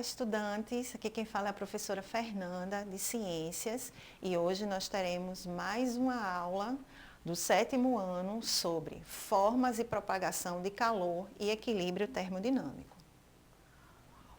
Olá, estudantes! Aqui quem fala é a professora Fernanda, de Ciências, e hoje nós teremos mais uma aula do 7º ano sobre formas e propagação de calor e equilíbrio termodinâmico.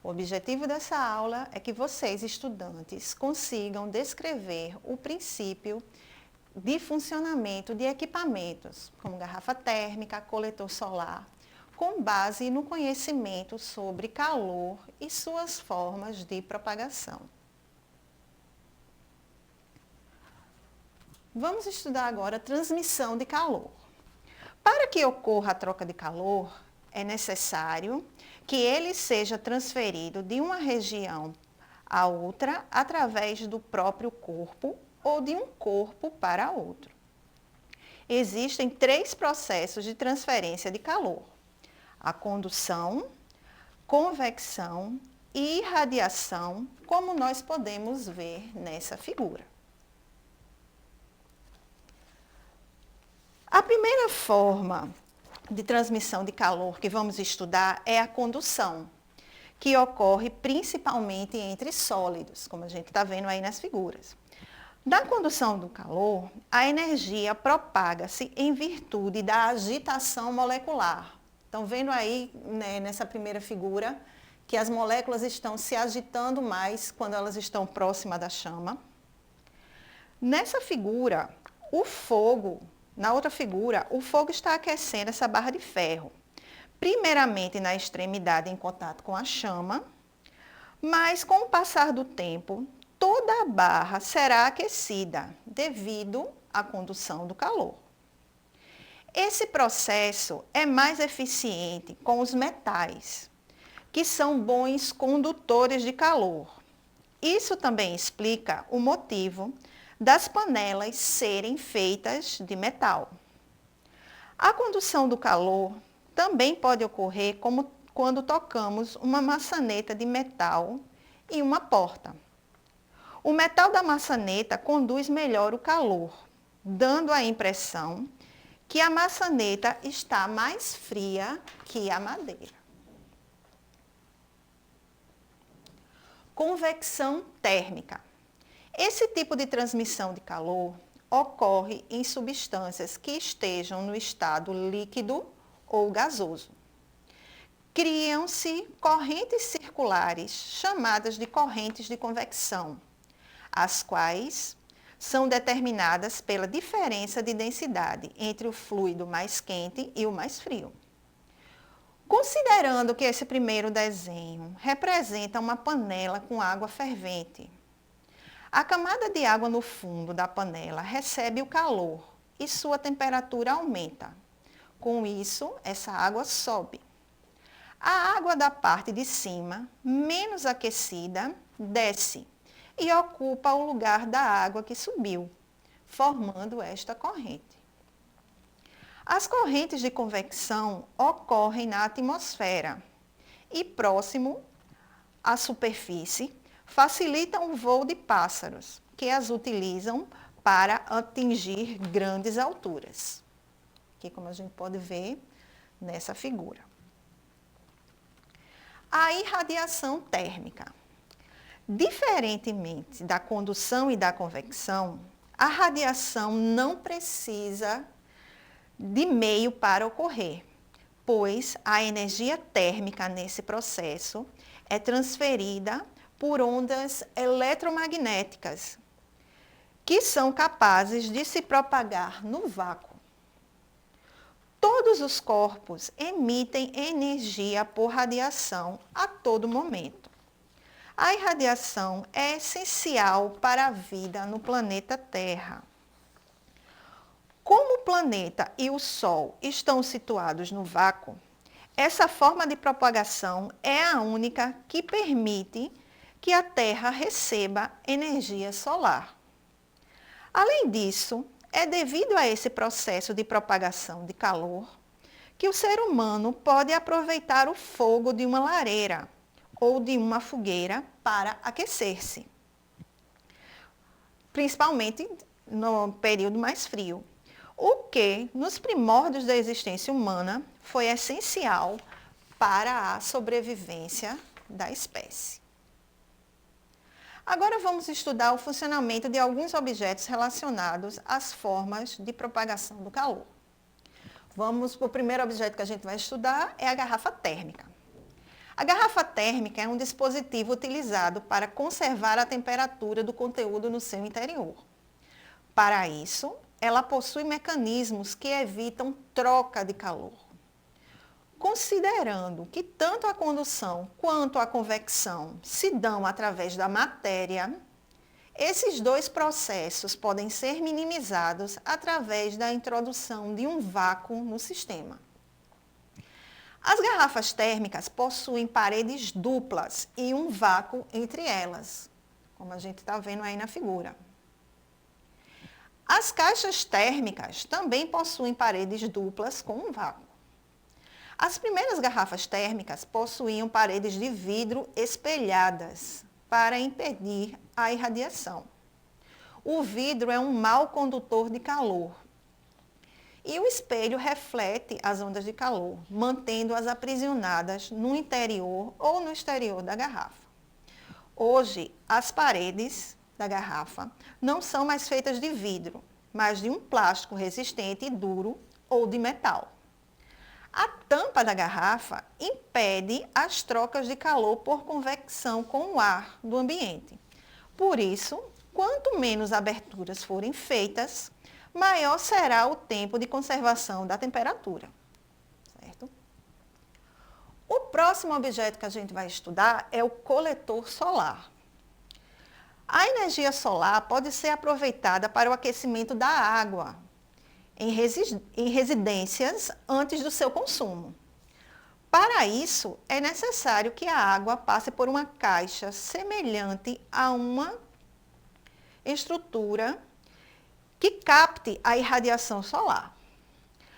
O objetivo dessa aula é que vocês, estudantes, consigam descrever o princípio de funcionamento de equipamentos, como garrafa térmica, coletor solar, com base no conhecimento sobre calor e suas formas de propagação. Vamos estudar agora a transmissão de calor. Para que ocorra a troca de calor, é necessário que ele seja transferido de uma região a outra através do próprio corpo ou de um corpo para outro. Existem 3 processos de transferência de calor: a condução, convecção e irradiação, como nós podemos ver nessa figura. A primeira forma de transmissão de calor que vamos estudar é a condução, que ocorre principalmente entre sólidos, como a gente está vendo aí nas figuras. Na condução do calor, a energia propaga-se em virtude da agitação molecular. Estão vendo aí, né, nessa primeira figura, que as moléculas estão se agitando mais quando elas estão próximas da chama. Nessa figura, na outra figura, o fogo está aquecendo essa barra de ferro. Primeiramente na extremidade em contato com a chama, mas com o passar do tempo, toda a barra será aquecida devido à condução do calor. Esse processo é mais eficiente com os metais, que são bons condutores de calor. Isso também explica o motivo das panelas serem feitas de metal. A condução do calor também pode ocorrer como quando tocamos uma maçaneta de metal em uma porta. O metal da maçaneta conduz melhor o calor, dando a impressão que a maçaneta está mais fria que a madeira. Convecção térmica. Esse tipo de transmissão de calor ocorre em substâncias que estejam no estado líquido ou gasoso. Criam-se correntes circulares, chamadas de correntes de convecção, as quais são determinadas pela diferença de densidade entre o fluido mais quente e o mais frio. Considerando que esse primeiro desenho representa uma panela com água fervente, a camada de água no fundo da panela recebe o calor e sua temperatura aumenta. Com isso, essa água sobe. A água da parte de cima, menos aquecida, desce e ocupa o lugar da água que subiu, formando esta corrente. As correntes de convecção ocorrem na atmosfera e próximo à superfície facilitam o voo de pássaros, que as utilizam para atingir grandes alturas. Aqui, como a gente pode ver nessa figura. A irradiação térmica. Diferentemente da condução e da convecção, a radiação não precisa de meio para ocorrer, pois a energia térmica nesse processo é transferida por ondas eletromagnéticas, que são capazes de se propagar no vácuo. Todos os corpos emitem energia por radiação a todo momento. A irradiação é essencial para a vida no planeta Terra. Como o planeta e o Sol estão situados no vácuo, essa forma de propagação é a única que permite que a Terra receba energia solar. Além disso, é devido a esse processo de propagação de calor que o ser humano pode aproveitar o fogo de uma lareira ou de uma fogueira para aquecer-se, principalmente no período mais frio, o que, nos primórdios da existência humana, foi essencial para a sobrevivência da espécie. Agora vamos estudar o funcionamento de alguns objetos relacionados às formas de propagação do calor. Vamos para o primeiro objeto que a gente vai estudar, é a garrafa térmica. A garrafa térmica é um dispositivo utilizado para conservar a temperatura do conteúdo no seu interior. Para isso, ela possui mecanismos que evitam troca de calor. Considerando que tanto a condução quanto a convecção se dão através da matéria, esses dois processos podem ser minimizados através da introdução de um vácuo no sistema. As garrafas térmicas possuem paredes duplas e um vácuo entre elas, como a gente está vendo aí na figura. As caixas térmicas também possuem paredes duplas com um vácuo. As primeiras garrafas térmicas possuíam paredes de vidro espelhadas para impedir a irradiação. O vidro é um mau condutor de calor e o espelho reflete as ondas de calor, mantendo-as aprisionadas no interior ou no exterior da garrafa. Hoje, as paredes da garrafa não são mais feitas de vidro, mas de um plástico resistente e duro ou de metal. A tampa da garrafa impede as trocas de calor por convecção com o ar do ambiente. Por isso, quanto menos aberturas forem feitas, maior será o tempo de conservação da temperatura. Certo? O próximo objeto que a gente vai estudar é o coletor solar. A energia solar pode ser aproveitada para o aquecimento da água em residências antes do seu consumo. Para isso, é necessário que a água passe por uma caixa semelhante a uma estrutura que capte a irradiação solar.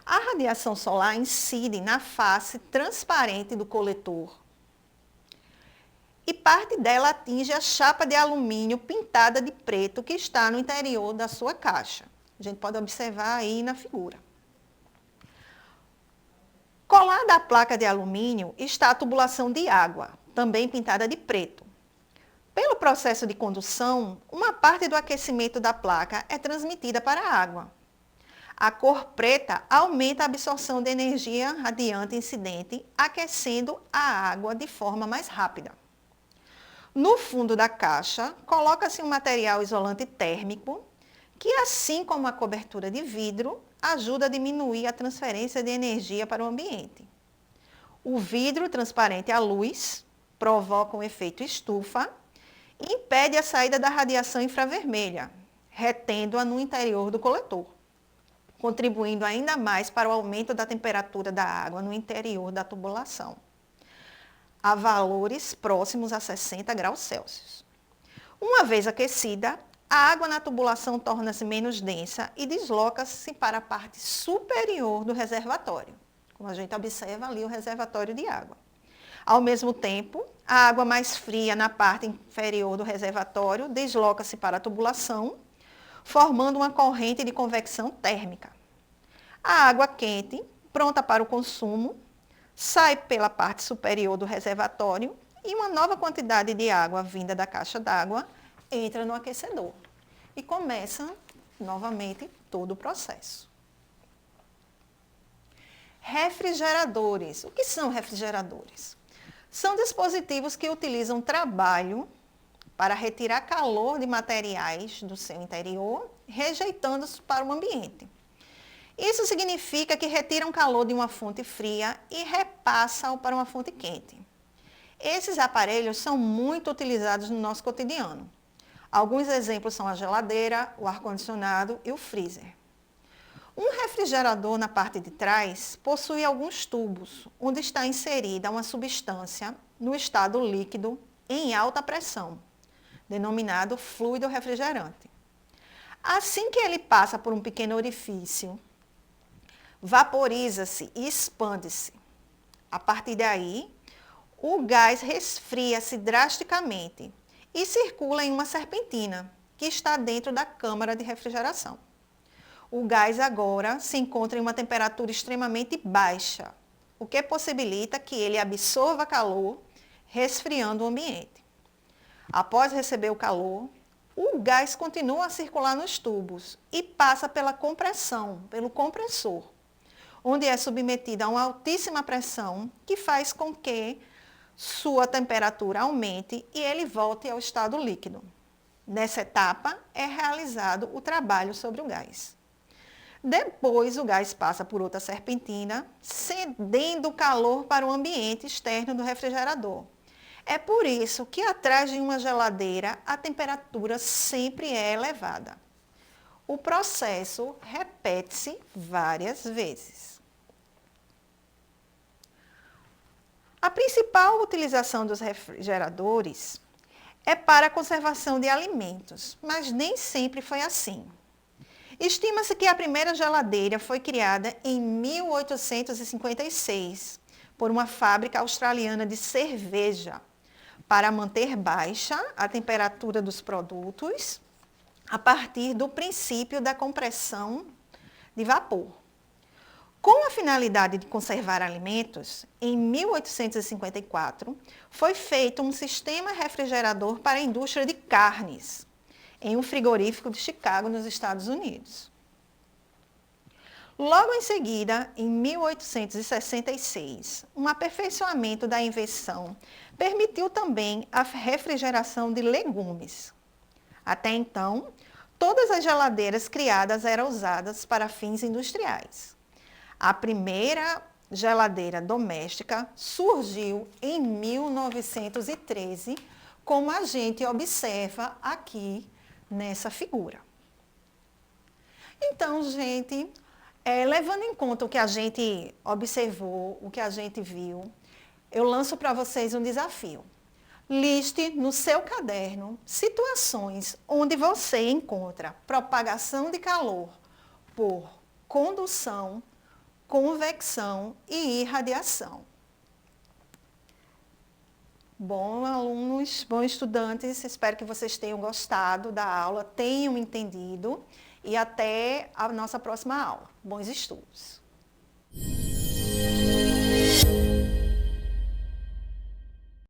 A radiação solar incide na face transparente do coletor e parte dela atinge a chapa de alumínio pintada de preto que está no interior da sua caixa. A gente pode observar aí na figura. Colada à placa de alumínio está a tubulação de água, também pintada de preto. Pelo processo de condução, uma parte do aquecimento da placa é transmitida para a água. A cor preta aumenta a absorção de energia radiante incidente, aquecendo a água de forma mais rápida. No fundo da caixa, coloca-se um material isolante térmico, que, assim como a cobertura de vidro, ajuda a diminuir a transferência de energia para o ambiente. O vidro transparente à luz provoca um efeito estufa e impede a saída da radiação infravermelha, retendo-a no interior do coletor, contribuindo ainda mais para o aumento da temperatura da água no interior da tubulação, a valores próximos a 60 graus Celsius. Uma vez aquecida, a água na tubulação torna-se menos densa e desloca-se para a parte superior do reservatório, como a gente observa ali o reservatório de água. Ao mesmo tempo, a água mais fria na parte inferior do reservatório desloca-se para a tubulação, formando uma corrente de convecção térmica. A água quente, pronta para o consumo, sai pela parte superior do reservatório e uma nova quantidade de água vinda da caixa d'água entra no aquecedor e começa novamente todo o processo. Refrigeradores. O que são refrigeradores? São dispositivos que utilizam trabalho para retirar calor de materiais do seu interior, rejeitando-os para o ambiente. Isso significa que retiram calor de uma fonte fria e repassam para uma fonte quente. Esses aparelhos são muito utilizados no nosso cotidiano. Alguns exemplos são a geladeira, o ar-condicionado e o freezer. Um refrigerador na parte de trás possui alguns tubos, onde está inserida uma substância no estado líquido em alta pressão, denominado fluido refrigerante. Assim que ele passa por um pequeno orifício, vaporiza-se e expande-se. A partir daí, o gás resfria-se drasticamente e circula em uma serpentina, que está dentro da câmara de refrigeração. O gás agora se encontra em uma temperatura extremamente baixa, o que possibilita que ele absorva calor, resfriando o ambiente. Após receber o calor, o gás continua a circular nos tubos e passa pela compressão, pelo compressor, onde é submetido a uma altíssima pressão que faz com que sua temperatura aumente e ele volte ao estado líquido. Nessa etapa é realizado o trabalho sobre o gás. Depois o gás passa por outra serpentina, cedendo calor para o ambiente externo do refrigerador. É por isso que atrás de uma geladeira a temperatura sempre é elevada. O processo repete-se várias vezes. A principal utilização dos refrigeradores é para a conservação de alimentos, mas nem sempre foi assim. Estima-se que a primeira geladeira foi criada em 1856 por uma fábrica australiana de cerveja, para manter baixa a temperatura dos produtos a partir do princípio da compressão de vapor. Com a finalidade de conservar alimentos, em 1854 foi feito um sistema refrigerador para a indústria de carnes, em um frigorífico de Chicago, nos Estados Unidos. Logo em seguida, em 1866, um aperfeiçoamento da invenção permitiu também a refrigeração de legumes. Até então, todas as geladeiras criadas eram usadas para fins industriais. A primeira geladeira doméstica surgiu em 1913, como a gente observa aqui nessa figura. Então, gente, levando em conta o que a gente observou, o que a gente viu, eu lanço para vocês um desafio. Liste no seu caderno situações onde você encontra propagação de calor por condução, convecção e irradiação. Bom, alunos, bom, estudantes, espero que vocês tenham gostado da aula, tenham entendido e até a nossa próxima aula. Bons estudos!